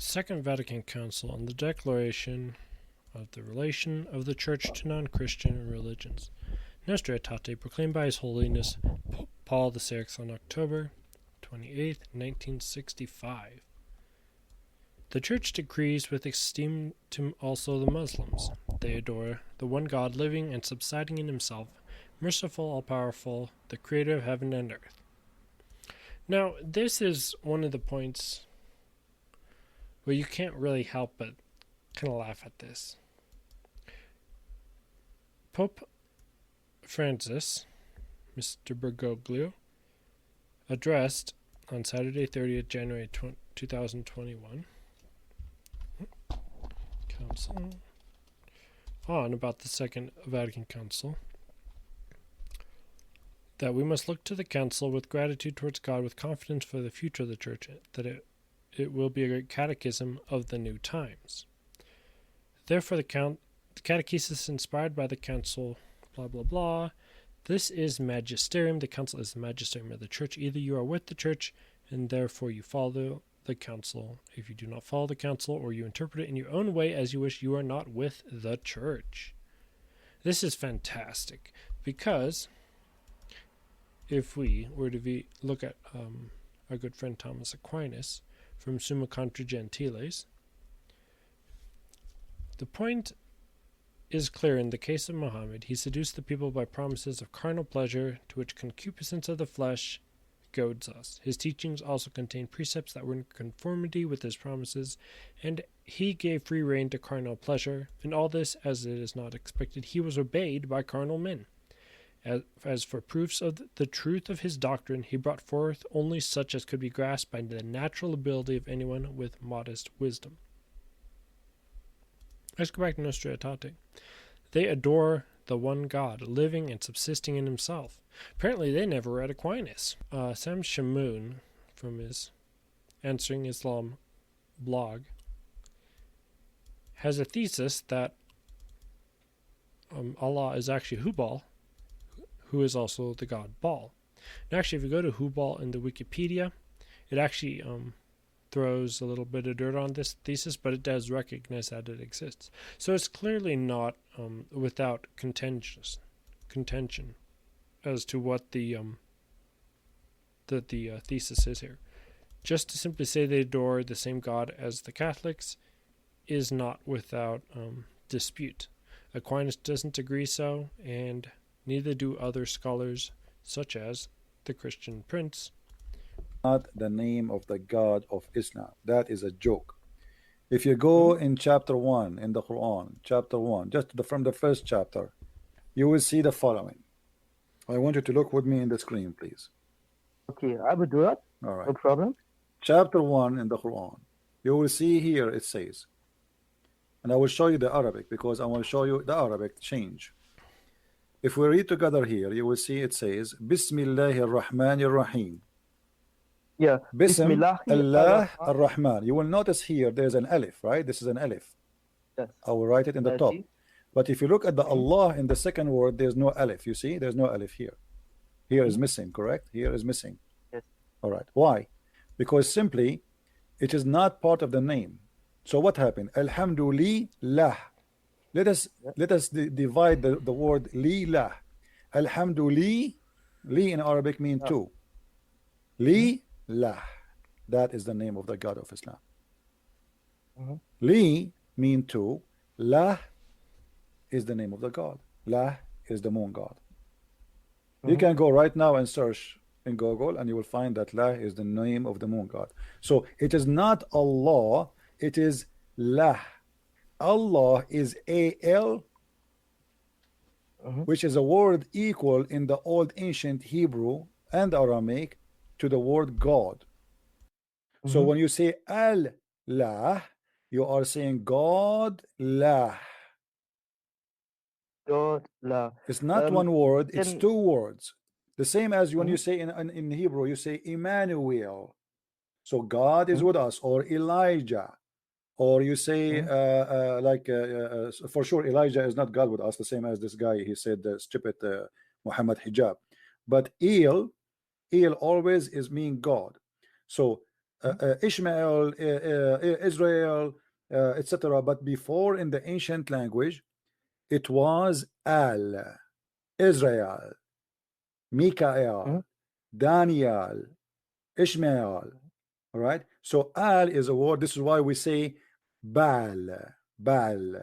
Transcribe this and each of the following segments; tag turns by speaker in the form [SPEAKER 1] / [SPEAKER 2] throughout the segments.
[SPEAKER 1] Second Vatican Council on the Declaration of the Relation of the Church to Non-Christian Religions. Nostea Aetate, proclaimed by His Holiness Pope Paul VI on October 28, 1965. The Church decrees with esteem to also the Muslims. They adore the one God living and subsisting in Himself, merciful, all-powerful, the Creator of heaven and earth. Now, this is one of the points where you can't really help but kind of laugh at this. Pope Francis, Mr. Bergoglio, addressed on Saturday, 30th January 2021, Council on about the Second Vatican Council, that we must look to the Council with gratitude towards God, with confidence for the future of the Church, that it will be a great catechism of the new times. Therefore, the catechesis inspired by the Council, blah, blah, blah. This is magisterium. The Council is the magisterium of the Church. Either you are with the Church, and therefore you follow the Council. If you do not follow the Council, or you interpret it in your own way as you wish, you are not with the Church. This is fantastic, because if we were to look at our good friend Thomas Aquinas from Summa Contra Gentiles, the point is clear. In the case of Muhammad, he seduced the people by promises of carnal pleasure, to which concupiscence of the flesh goads us. His teachings also contain precepts that were in conformity with his promises, and he gave free rein to carnal pleasure. In all this, as it is not expected, he was obeyed by carnal men. As for proofs of the truth of his doctrine, he brought forth only such as could be grasped by the natural ability of anyone with modest wisdom. Let's go back to Nostea Aetate. They adore the one God, living and subsisting in Himself. Apparently they never read Aquinas. Sam Shamoun, from his Answering Islam blog, has a thesis that Allah is actually Hubal, who is also the god Baal. And actually, if you go to Hubal in the Wikipedia, it actually throws a little bit of dirt on this thesis, but it does recognize that it exists. So it's clearly not without contention as to what the thesis is here. Just to simply say they adore the same God as the Catholics is not without dispute. Aquinas doesn't agree so, and neither do other scholars, such as the Christian Prince.
[SPEAKER 2] Not the name of the God of Islam. That is a joke. If you go in chapter 1 in the Quran, chapter 1, from the first chapter, you will see the following. I want you to look with me in the screen, please.
[SPEAKER 3] Okay, I will do that.
[SPEAKER 2] All right.
[SPEAKER 3] No problem.
[SPEAKER 2] Chapter 1 in the Quran. You will see here it says, and I will show you the Arabic because I will show you the Arabic change. If we read together here, you will see it says, Bismillahir Rahmanir Rahim.
[SPEAKER 3] Yeah.
[SPEAKER 2] Bismillah ar-Rahman. You will notice here there's an alif, right? This is an alif.
[SPEAKER 3] Yes.
[SPEAKER 2] I will write it in the top. But if you look at the Allah in the second word, there's no alif. You see, there's no alif here. Here is missing, correct? Here is missing.
[SPEAKER 3] Yes.
[SPEAKER 2] All right. Why? Because simply, it is not part of the name. So what happened? Alhamdulillah. Let us divide the word li-lah. Alhamdulillah. Li in Arabic means two. Li-lah. That is the name of the God of Islam. Li mean two. Lah is the name of the God. Lah is the moon God. You can go right now and search in Google and you will find that Lah is the name of the moon God. So it is not Allah, it is Lah. Allah is A-L, which is a word equal in the old ancient Hebrew and Aramaic to the word God. So when you say Al-Lah, you are saying God Lah.
[SPEAKER 3] God La.
[SPEAKER 2] It's not one word, it's two words. The same as when you say in Hebrew, you say Emmanuel. So God is with us, or Elijah. Or you say for sure Elijah is not God with us, the same as this guy, he said stupid Muhammad hijab. But El always is mean God. So Ishmael, Israel, etc. But before, in the ancient language, it was Al, Israel, Mikael, Daniel, Ishmael. All right. So Al is a word. This is why we say Baal, Baal.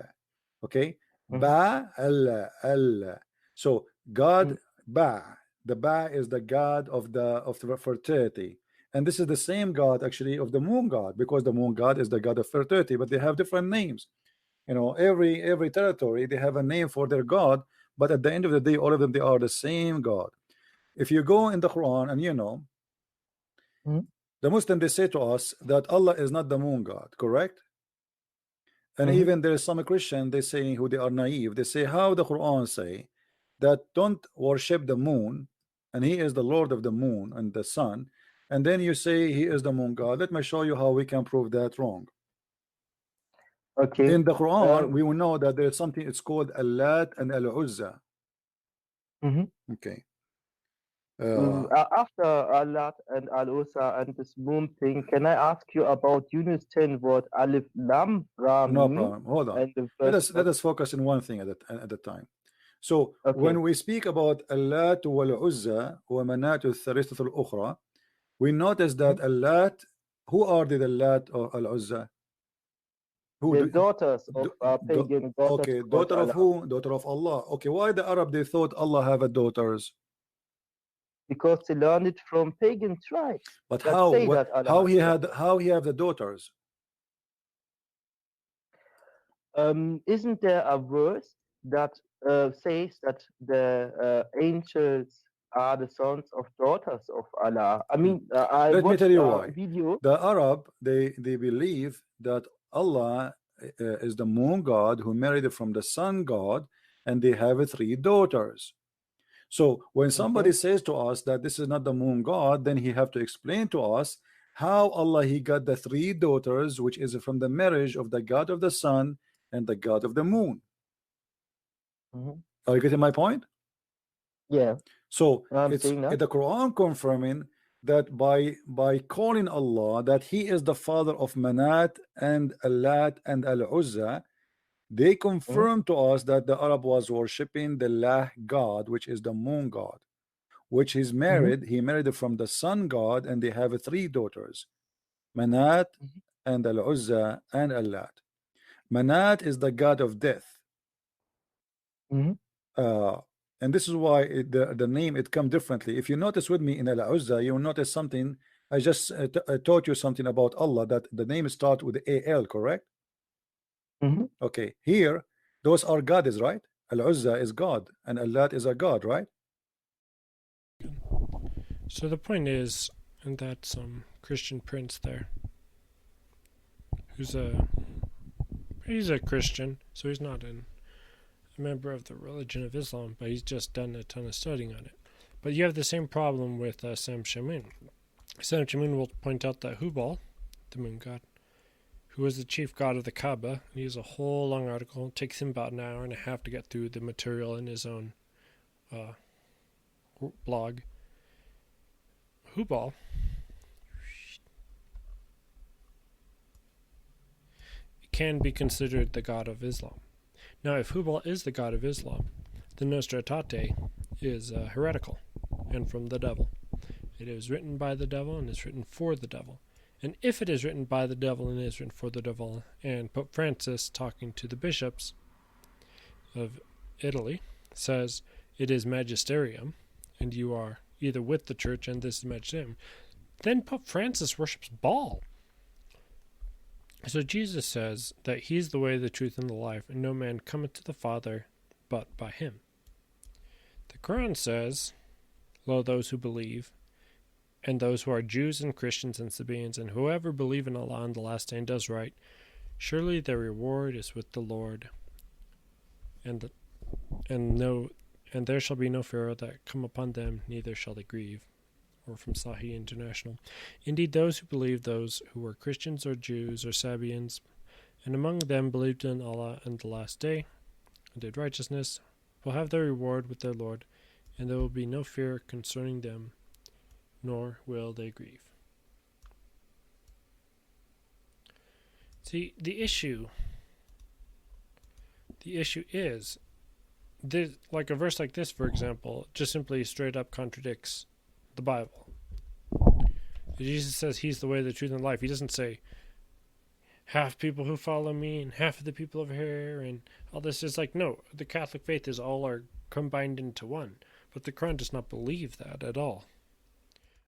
[SPEAKER 2] Okay. Baal. So God, Ba. The Ba is the god of the fertility, and this is the same god actually of the moon god, because the moon god is the god of fertility, but they have different names. You know, every territory they have a name for their god, but at the end of the day, all of them, they are the same god. If you go in the Quran, and you know, the Muslim, they say to us that Allah is not the moon god, correct? And even there is some Christian, they say, who they are naive, they say, how the Quran say that don't worship the moon, and he is the Lord of the moon and the sun, and then you say he is the moon god. Let me show you how we can prove that wrong.
[SPEAKER 3] Okay.
[SPEAKER 2] In the Quran, we will know that there is something, it's called Al-Lat and Al-Uzza. Okay.
[SPEAKER 3] After Allah and Al-Usa and this moon thing, can I ask you about Yunus 10 what Alif Lam Ra
[SPEAKER 2] No
[SPEAKER 3] mean?
[SPEAKER 2] problem. Hold on.
[SPEAKER 3] And the
[SPEAKER 2] Let
[SPEAKER 3] first
[SPEAKER 2] us focus on one thing at a time. So
[SPEAKER 3] Okay.
[SPEAKER 2] when we speak about Allat wal Uzza wa Manat al-Thalithah al-Ukhra, we notice that Allat, who are the Allat or Al-Uzza?
[SPEAKER 3] the daughters of pagan daughters.
[SPEAKER 2] Okay,
[SPEAKER 3] called
[SPEAKER 2] daughter of
[SPEAKER 3] Allah.
[SPEAKER 2] who? Daughter of Allah. Okay, why the Arab they thought Allah have a daughters?
[SPEAKER 3] Because they learned it from pagan tribes.
[SPEAKER 2] But
[SPEAKER 3] that
[SPEAKER 2] how?
[SPEAKER 3] say that Allah
[SPEAKER 2] How
[SPEAKER 3] has
[SPEAKER 2] how he have the daughters?
[SPEAKER 3] Isn't there a verse that says that the angels are the sons of daughters of Allah? I mean, I
[SPEAKER 2] Let me
[SPEAKER 3] watched
[SPEAKER 2] tell you
[SPEAKER 3] a
[SPEAKER 2] why.
[SPEAKER 3] video.
[SPEAKER 2] The Arab, they believe that Allah is the moon god who married from the sun god, and they have 3 daughters. So when somebody says to us that this is not the moon god, then he have to explain to us how Allah he got the 3 daughters, which is from the marriage of the god of the sun and the god of the moon. Are you getting my point?
[SPEAKER 3] Yeah.
[SPEAKER 2] So
[SPEAKER 3] I'm
[SPEAKER 2] it's
[SPEAKER 3] saying that.
[SPEAKER 2] the Quran confirming that by calling Allah that he is the father of Manat and Allat and Al-Uzza, they confirm to us that the Arab was worshipping the Lah god, which is the moon god, which is married. He married from the sun god, and they have 3 daughters, Manat and Al-Uzza and Allat. Manat is the god of death. And this is why the name it come differently. If you notice with me in Al-Uzza, you will notice something. I just taught you something about Allah, that the name start with Al, correct? Okay, here those are gods, right? Al-Uzza is God and Allat is a god, right?
[SPEAKER 1] So the point is, and that some Christian prince there, he's a Christian, so he's not a member of the religion of Islam, but he's just done a ton of studying on it. But you have the same problem with Sam Shamoun. Sam Shamoun will point out that Hubal, the moon god, who was the chief god of the Kaaba, and he has a whole long article. It takes him about an hour and a half to get through the material in his own blog. Hubal can be considered the god of Islam. Now, if Hubal is the god of Islam, then Nostea Aetate is heretical and from the devil. It is written by the devil and is written for the devil. And if it is written by the devil and is written for the devil, and Pope Francis, talking to the bishops of Italy, says it is magisterium, and you are either with the church and this is magisterium, then Pope Francis worships Baal. So Jesus says that he's the way, the truth, and the life, and no man cometh to the Father but by him. The Quran says, lo, those who believe, and those who are Jews and Christians and Sabaeans, and whoever believe in Allah on the last day and does right, surely their reward is with the Lord, and there shall be no fear that come upon them, neither shall they grieve. Or from Sahih International. Indeed, those who believe, those who were Christians or Jews or Sabaeans, and among them believed in Allah and the last day, and did righteousness, will have their reward with their Lord, and there will be no fear concerning them, nor will they grieve. See, the issue is, like a verse like this, for example, just simply straight up contradicts the Bible. Jesus says he's the way, the truth, and life. He doesn't say half people who follow me and half of the people over here and all this. Is like, no, the Catholic faith is all are combined into one. But the Quran does not believe that at all.